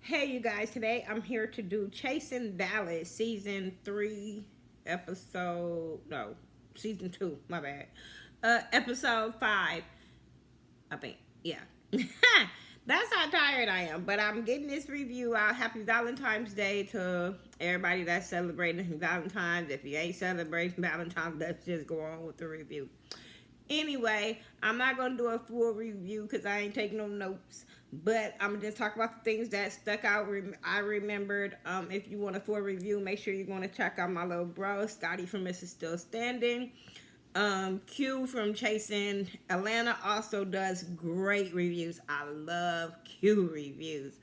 Hey, you guys, today I'm here to do Chasing Dallas season 3, episode, no, season 2, my bad. Episode 5, I think, yeah. That's how tired I am, but I'm getting this review out. Happy Valentine's Day to everybody that's celebrating Valentine's. If you ain't celebrating Valentine's, let's just go on with the review. Anyway, I'm not going to do a full review because I ain't taking no notes. But I'm going to just talk about the things that stuck out. I remembered. If you want a full review, make sure you're going to check out my little bro, Scotty from Mrs. Still Standing. Q from Chasing Atlanta also does great reviews. I love Q reviews.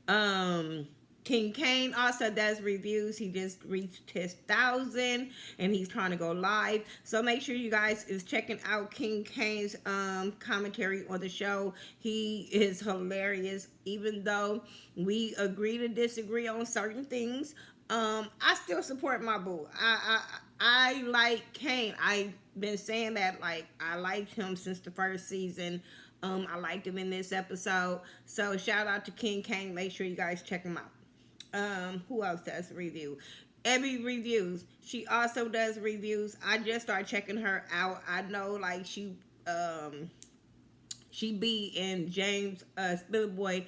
Um, King Kane also does reviews. He just reached his 1,000 and he's trying to go live. So make sure you guys is checking out King Kane's commentary on the show. He is hilarious. Even though we agree to disagree on certain things, I still support my boo. I like Kane. I've been saying that, like, I liked him since the first season. I liked him in this episode. So shout out to King Kane. Make sure you guys check him out. Who else does review? Abby reviews. She also does reviews. I just started checking her out. I know, like, she be in James Spillerboy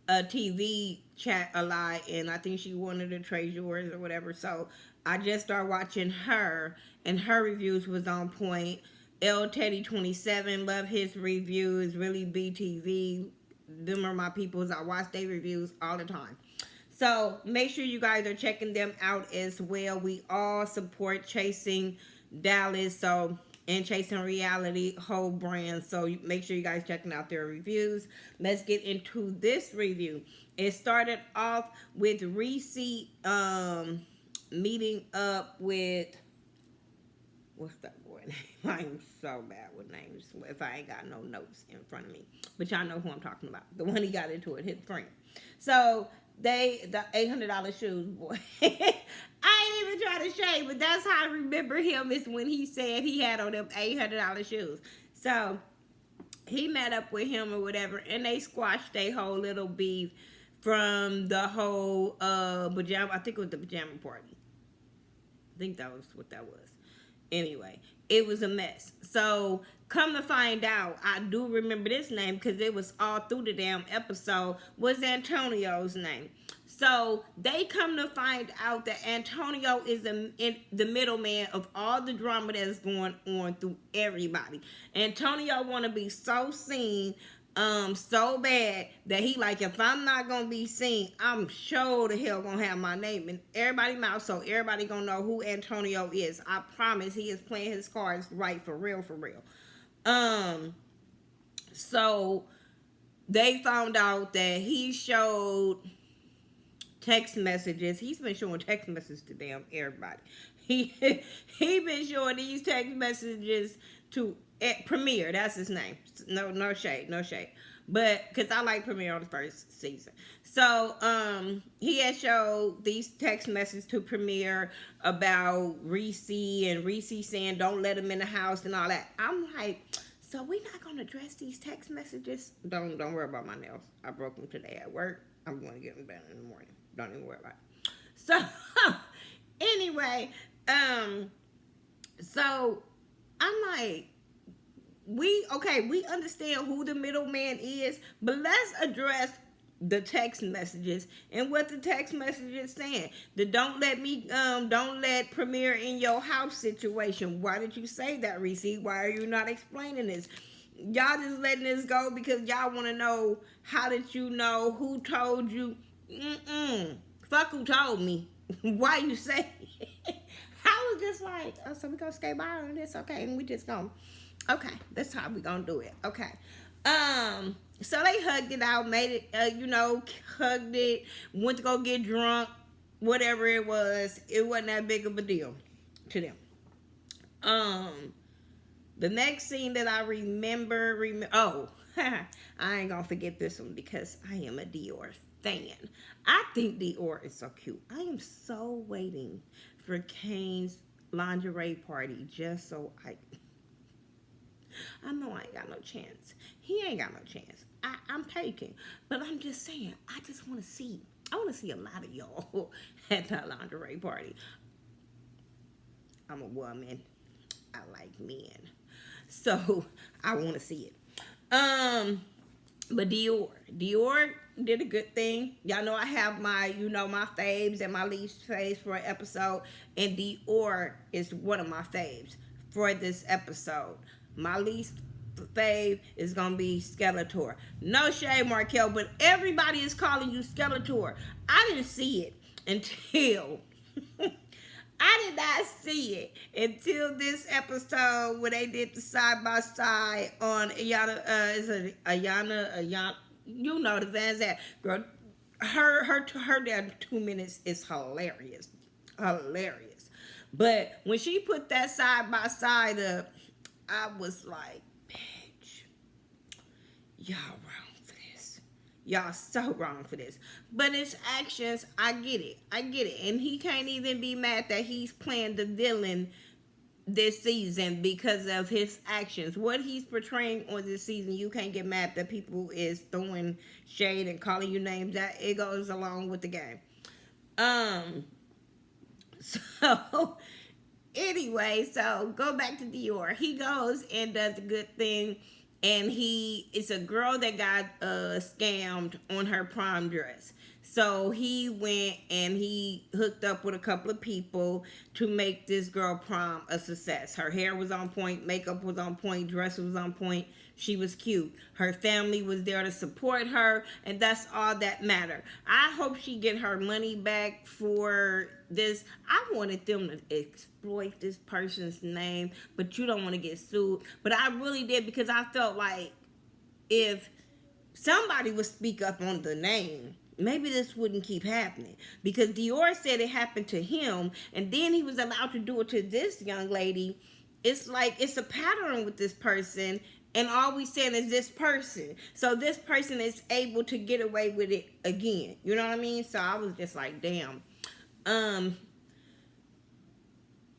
TV chat a lot, and I think she wanted to trade yours or whatever. So I just started watching her, and her reviews was on point. L Teddy 27, love his reviews. Really BTV, them are my peoples. I watch their reviews all the time. So make sure you guys are checking them out as well. We all support Chasing Dallas, so, and Chasing Reality whole brand. So make sure you guys checking out their reviews. Let's get into this review. It started off with Reese meeting up with, what's that boy name? I'm so bad with names if I ain't got no notes in front of me. But y'all know who I'm talking about. The one he got into it, his friend. So the $800 shoes, boy. I ain't even trying to shade, but that's how I remember him, is when he said he had on them $800 shoes. So he met up with him or whatever, and they squashed their whole little beef from the whole pajama. I think it was the pajama party. I think that was what that was. Anyway, it was a mess. So come to find out, I do remember this name because it was all through the damn episode, was Antonio's name. So they come to find out that Antonio is the middleman of all the drama that's going on through everybody. Antonio want to be so seen, so bad that he like, if I'm not gonna be seen, I'm sure the hell gonna have my name in everybody's mouth, so everybody gonna know who Antonio is. I promise he is playing his cards right, for real, for real. So they found out that he showed text messages. He's been showing text messages to damn everybody. He been showing these text messages to Premiere. That's his name. No shade, no shade. But because I like Premiere on the first season, so he had showed these text messages to Premiere about Reese, and Reese saying don't let him in the house and all that. I'm like, so we not gonna address these text messages? Don't worry about my nails. I broke them today at work. I'm going to get them done in the morning. Don't even worry about it. So anyway, so I'm like, we understand who the middleman is, but let's address the text messages and what the text messages saying. The don't let Premiere in your house situation. Why did you say that, Reese? Why are you not explaining this? Y'all just letting this go because y'all want to know, how did you know, who told you? Fuck who told me. Why you say? I was just like, oh, so we gonna skate by on this, okay? And we just gonna, okay, that's how we gonna do it, okay. So they hugged it out, made it, hugged it, went to go get drunk, whatever it was. It wasn't that big of a deal to them. The next scene that I remember, I ain't gonna forget this one because I am a Dior fan. I think Dior is so cute. I am so waiting for Kane's lingerie party I know I ain't got no chance. He ain't got no chance. I'm taken. But I'm just saying, I just want to see. I want to see a lot of y'all at that lingerie party. I'm a woman. I like men. So I want to see it. But Dior did a good thing. Y'all know I have my, my faves and my least faves for an episode. And Dior is one of my faves for this episode. My least fave is gonna be Skeletor. No shade, Markel, but everybody is calling you Skeletor. I didn't see it until I did not see it until this episode where they did the side by side on Ayana. Is it Ayana? You know the Van Zandt girl. Her damn 2 minutes is hilarious, hilarious. But when she put that side by side up, I was like, bitch, y'all wrong for this. Y'all so wrong for this. But his actions, I get it. And he can't even be mad that he's playing the villain this season because of his actions. What he's portraying on this season, you can't get mad that people is throwing shade and calling you names. That it goes along with the game. So anyway, so go back to Dior. He goes and does a good thing, and it's a girl that got scammed on her prom dress. So he went and he hooked up with a couple of people to make this girl prom a success. Her hair was on point, makeup was on point, dress was on point. She was cute. Her family was there to support her, and that's all that mattered. I hope she get her money back for this. I wanted them to exploit this person's name, but you don't want to get sued. But I really did, because I felt like if somebody would speak up on the name, maybe this wouldn't keep happening. Because Dior said it happened to him, and then he was allowed to do it to this young lady. It's like it's a pattern with this person, and all we saying is this person. So this person is able to get away with it again. You know what I mean? So I was just like, damn.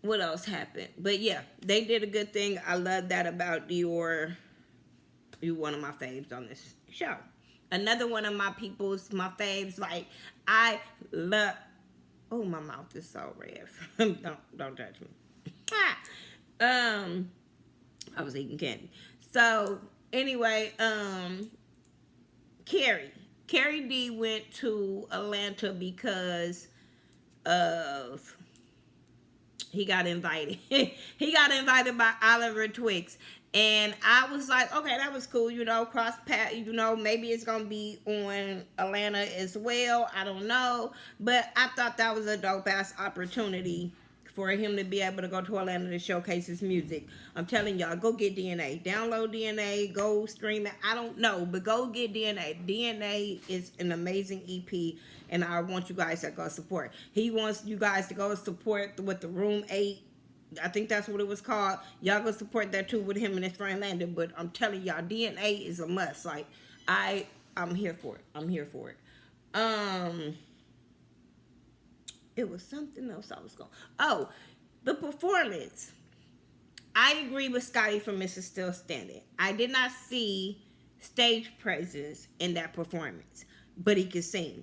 What else happened? But yeah, they did a good thing. I love that about Dior. You're one of my faves on this show. Another one of my my faves, like, I love, oh, my mouth is so red. don't judge me. I was eating candy. So, anyway, Carrie D went to Atlanta because of, he got invited. He got invited by Oliver Twix. And I was like, okay, that was cool, cross path, maybe it's going to be on Atlanta as well. I don't know. But I thought that was a dope-ass opportunity for him to be able to go to Atlanta to showcase his music. I'm telling y'all, go get DNA. Download DNA, go stream it. I don't know, but go get DNA. DNA is an amazing EP, and I want you guys to go support. He wants you guys to go support with the Room 8. I think that's what it was called. Y'all go support that too with him and his friend Landon. But I'm telling y'all, DNA is a must. Like, I'm here for it. I'm here for it. It was something else I was going. Oh, the performance. I agree with Scotty from Mrs. Still Standing. I did not see stage presence in that performance, but he could sing.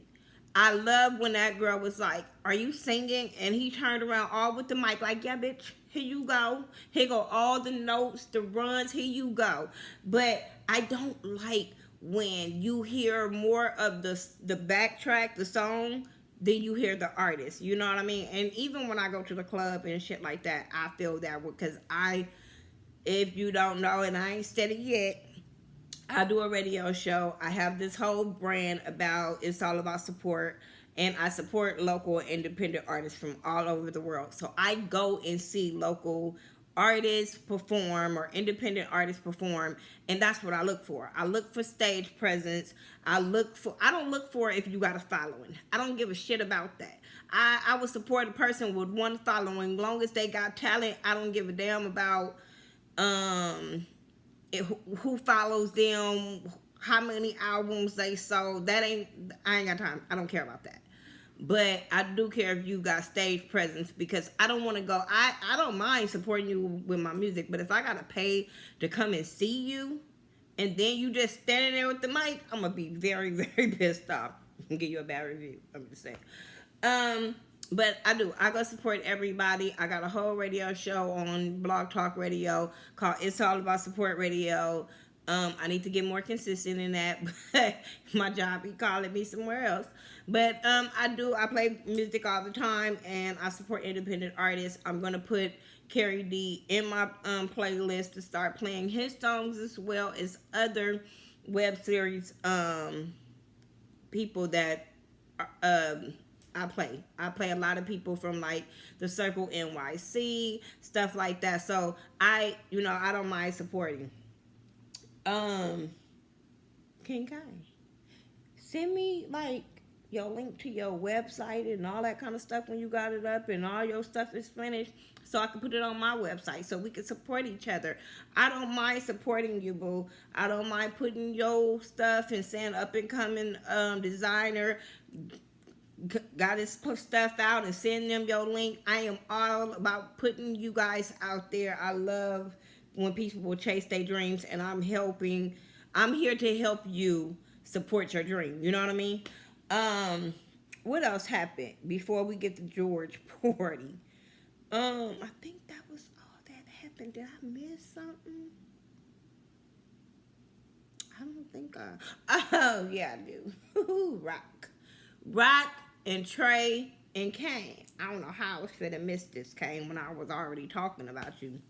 I love when that girl was like, are you singing? And he turned around all with the mic like, yeah, bitch, here you go. Here go all the notes, the runs, here you go. But I don't like when you hear more of the backtrack, the song, than you hear the artist. You know what I mean? And even when I go to the club and shit like that, I feel that because if you don't know, and I ain't said it yet, I do a radio show. I have this whole brand it's all about support. And I support local independent artists from all over the world. So I go and see local artists perform or independent artists perform. And that's what I look for. I look for stage presence. I don't look for if you got a following. I don't give a shit about that. I will support a person with one following. Long as they got talent, I don't give a damn about who follows them, how many albums they sold. I ain't got time. I don't care about that. But I do care if you got stage presence, because I don't want to go. I don't mind supporting you with my music, but if I gotta pay to come and see you, and then you just standing there with the mic, I'm gonna be very, very pissed off and give you a bad review. I'm just saying. But I go support everybody. I got a whole radio show on Blog Talk Radio called It's All About Support Radio. I need to get more consistent in that, but my job be calling me somewhere else. But I play music all the time, and I support independent artists. I'm gonna put Carrie D in my playlist to start playing his songs as well as other web series people that I play. I play a lot of people from like the Circle NYC, stuff like that. So I don't mind supporting. King Kai, send me like your link to your website and all that kind of stuff when you got it up and all your stuff is finished, so I can put it on my website so we can support each other. I don't mind supporting you, boo. I don't mind putting your stuff and saying up and coming designer got his stuff out and send them your link. I am all about putting you guys out there. I love when people will chase their dreams, and I'm here to help you support your dream. You know what I mean? What else happened before we get to George Porty? I think that was all that happened. Did I miss something? I don't think oh yeah, I do. Rock and Trey and Kane. I don't know how I was finna miss this, Kane, when I was already talking about you.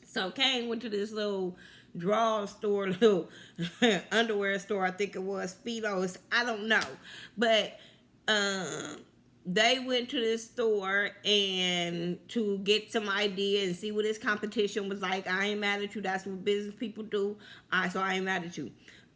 So Kane went to this little draw store, little underwear store, I think it was, Speedos, I don't know. But they went to this store and to get some idea and see what his competition was like. I ain't mad at you. That's what business people do. So I ain't mad at you.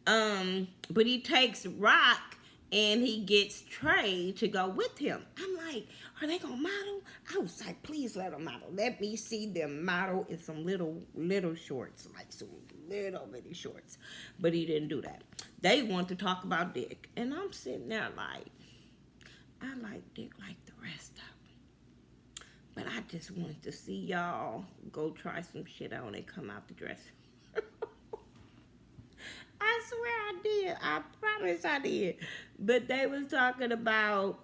But he takes Rock and he gets Trey to go with him. I'm like, are they gonna model? I was like, please let them model. Let me see them model in some little shorts, like some little bitty shorts. But he didn't do that. They want to talk about dick. And I'm sitting there like, I like dick like the rest of them. But I just wanted to see y'all go try some shit on and come out the dressing room. I swear I did. I promise I did. But they was talking about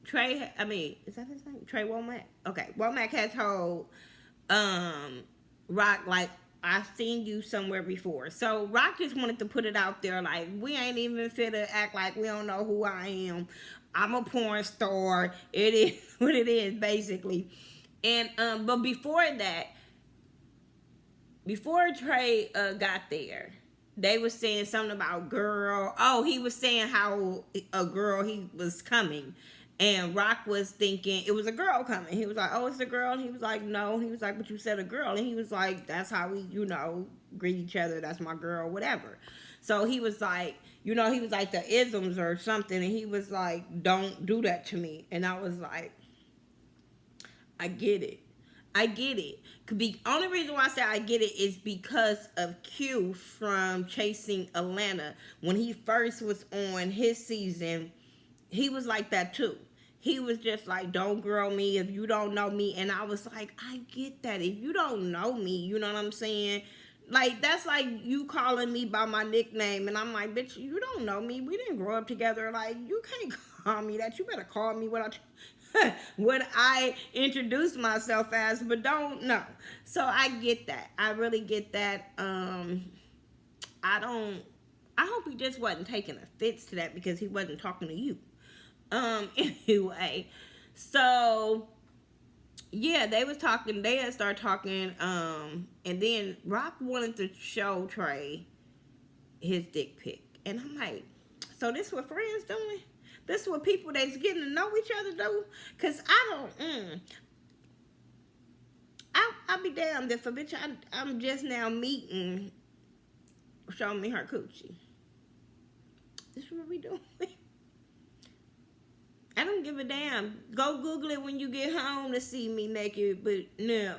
Trey, is that his name? Trey Womack? Okay. Womack had told Rock, like, I've seen you somewhere before. So Rock just wanted to put it out there, like, we ain't even fit to act like we don't know who I am. I'm a porn star. It is what it is, basically. And but before that, before Trey got there, they was saying something about girl. Oh, he was saying how a girl he was coming. And Rock was thinking it was a girl coming. He was like, oh, it's a girl. And he was like, no. He was like, but you said a girl. And he was like, that's how we, greet each other. That's my girl, whatever. So he was like, he was like the isms or something. And he was like, don't do that to me. And I was like, I get it. The only reason why I say I get it is because of Q from Chasing Atlanta. When he first was on his season, he was like that too. He was just like, don't girl me if you don't know me. And I was like, I get that. If you don't know me, you know what I'm saying? Like, that's like you calling me by my nickname. And I'm like, bitch, you don't know me. We didn't grow up together. Like, you can't call me that. You better call me what I introduce myself as, but don't know. So I get that. I really get that. I hope he just wasn't taking offense to that because he wasn't talking to you. Anyway, so yeah, they had started talking, and then Rock wanted to show Trey his dick pic. And I'm like, so this what friends doing? This is what people that's getting to know each other do? Because I'll be damned if a bitch I'm just now meeting showing me her coochie. This is what we doing. I don't give a damn. Go Google it when you get home to see me naked, but no.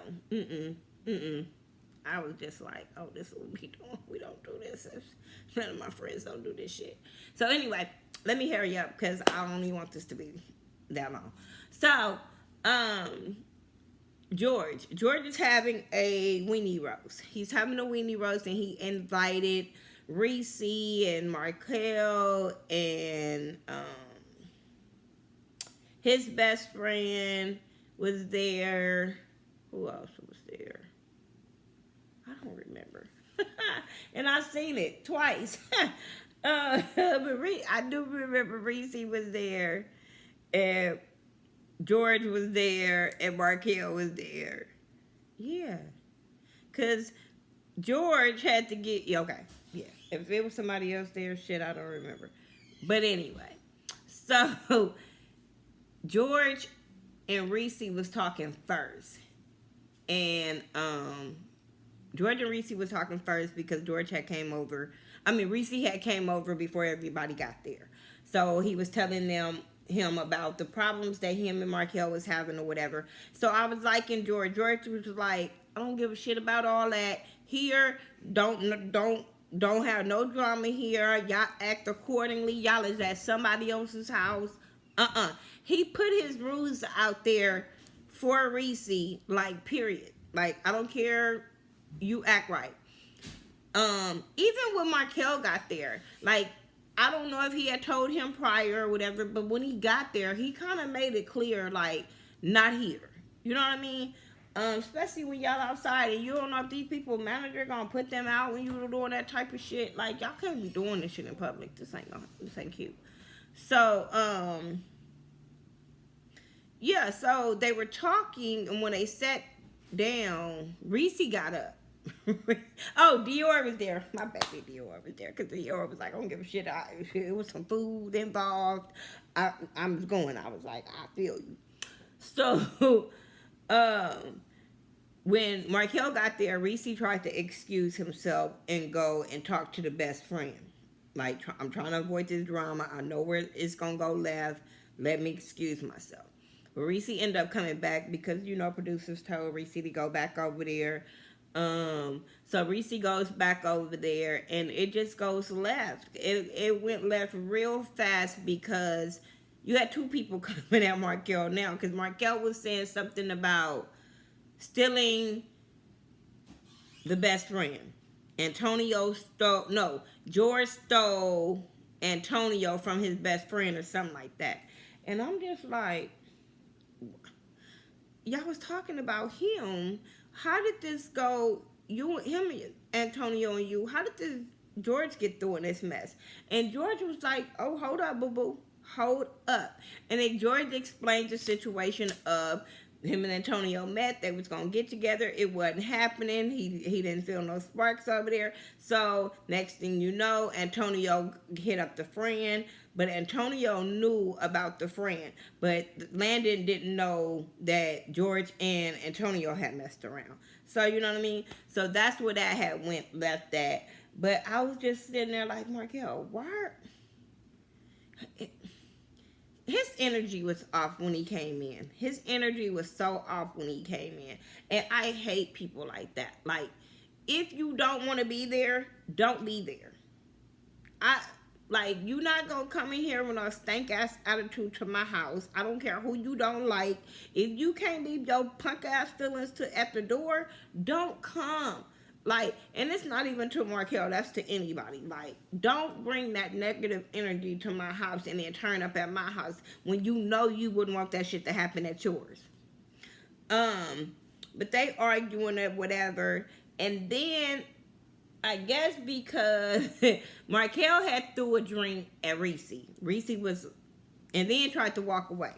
I was just like, oh, this is what we doing. We don't do this. None of my friends don't do this shit. So anyway, let me hurry up because I don't even want this to be that long. So, George is having a weenie roast. He's having a weenie roast, and he invited Reese and Markel and his best friend was there. Who else was there? I don't remember. And I've seen it twice. But I do remember Reese was there, and George was there, and Markel was there. Yeah. Because George had to get... Okay. Yeah. If it was somebody else there, shit, I don't remember. But anyway. So, George and Reese was talking first. And, George and Reese was talking first because George had came over. Reese had came over before everybody got there. So, he was telling him about the problems that him and Markel was having or whatever. So I was liking George. George was like, I don't give a shit about all that. Here, don't have no drama here. Y'all act accordingly. Y'all is at somebody else's house. He put his rules out there for Reese, like, period. Like, I don't care, you act right. Even when Markel got there, like, I don't know if he had told him prior or whatever, but when he got there, he kind of made it clear, like, not here. You know what I mean? Especially when y'all outside and you don't know if these people, manager, gonna put them out when you're doing that type of shit. Like, y'all can't be doing this shit in public. This ain't cute. So, yeah, so they were talking, and when they sat down, Reese got up. Oh, Dior was there. My baby Dior was there because Dior was like, I don't give a shit. It was some food involved. I was going. I was like, I feel you. So, when Markel got there, Reese tried to excuse himself and go and talk to the best friend. Like, I'm trying to avoid this drama. I know where it's going to go left. Let me excuse myself. But Reese ended up coming back because, producers told Reese to go back over there. So Reese goes back over there, and it just goes left. It went left real fast because you had two people coming at Markel now, because Markel was saying something about stealing the best friend. George stole Antonio from his best friend or something like that. And I'm just like, y'all was talking about him. How did this go? Him, Antonio, and you. How did this George get through in this mess? And George was like, "Oh, hold up, boo boo, hold up." And then George explained the situation of him and Antonio met. They was gonna get together. It wasn't happening. He didn't feel no sparks over there. So next thing you know, Antonio hit up the friend. But Antonio knew about the friend. But Landon didn't know that George and Antonio had messed around. So, you know what I mean? So that's where that had left at. But I was just sitting there like, Markel, why? His energy was off when he came in. His energy was so off when he came in. And I hate people like that. Like, if you don't want to be there, don't be there. Like, you not gonna come in here with a stank-ass attitude to my house. I don't care who you don't like. If you can't leave your punk-ass feelings at the door, don't come. Like, and it's not even to Markel, that's to anybody. Like, don't bring that negative energy to my house and then turn up at my house when you know you wouldn't want that shit to happen at yours. But they arguing or whatever, and then I guess because Markel had threw a drink at Reese. Reese was, and then tried to walk away.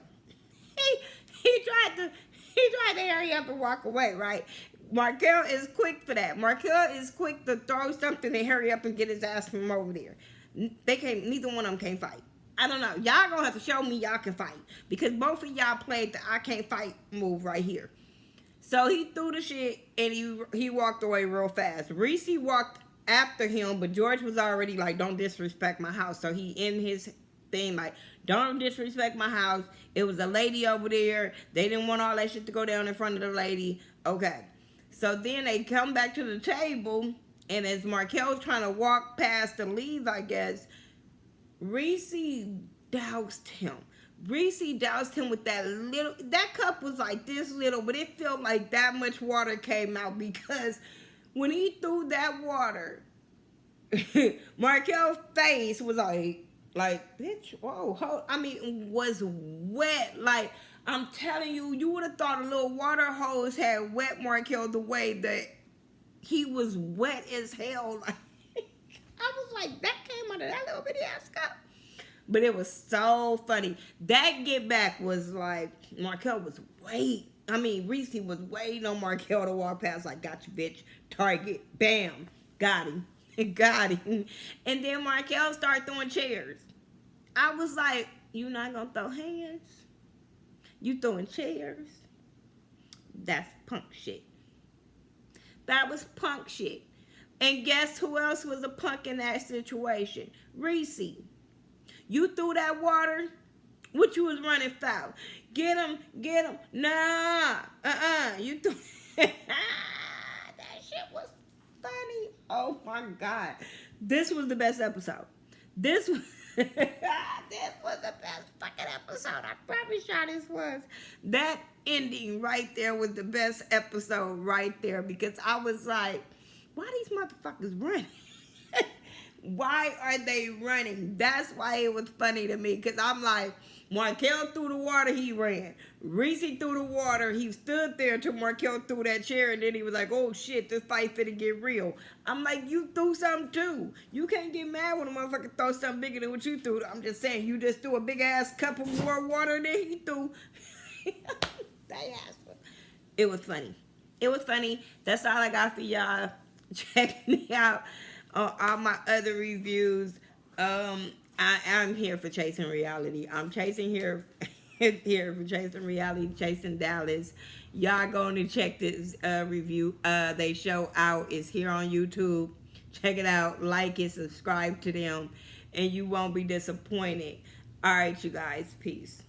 He tried to hurry up and walk away, right? Markel is quick for that. Markel is quick to throw something and hurry up and get his ass from over there. Neither one of them can fight. I don't know. Y'all gonna have to show me y'all can fight, because both of y'all played the I can't fight move right here. So he threw the shit and he walked away real fast. Reese walked after him, but George was already like, don't disrespect my house. So he in his thing like, don't disrespect my house. It was a lady over there. They didn't want all that shit to go down in front of the lady. Okay. So then they come back to the table, and as Markel's trying to walk past and leave, I guess, Reese doused him. Reese doused him with that cup was like this little, but it felt like that much water came out because when he threw that water, Markel's face was like, bitch, whoa, I mean, was wet. Like, I'm telling you, you would have thought a little water hose had wet Markel the way that he was wet as hell. Like, I was like, that came out of that little bitty ass cup. But it was so funny. That get back was like, Markel was Reese was waiting on Markel to walk past, like, got you, bitch. Target. Bam. Got him. Got him. And then Markel started throwing chairs. I was like, you not gonna throw hands? You throwing chairs? That's punk shit. That was punk shit. And guess who else was a punk in that situation? Reese. You threw that water? What you was running foul? Get him. Nah. You threw... That shit was funny. Oh my God. This was the best episode. This was the best fucking episode. I promise y'all this was. That ending right there was the best episode right there because I was like, why these motherfuckers running? Why are they running? That's why it was funny to me. Because I'm like, Markel threw the water, he ran. Reese threw the water, he stood there till Markel threw that chair. And then he was like, oh shit, this fight finna get real. I'm like, you threw something too. You can't get mad when a motherfucker throw something bigger than what you threw. I'm just saying, you just threw a big ass cup of more water than he threw. It was funny. It was funny. That's all I got for y'all. Check me out on all my other reviews. I'm here for chasing reality. I'm chasing here for chasing reality, chasing Dallas. Y'all going to check this review. They show out. It's here on YouTube. Check it out. Like it. Subscribe to them. And you won't be disappointed. All right, you guys. Peace.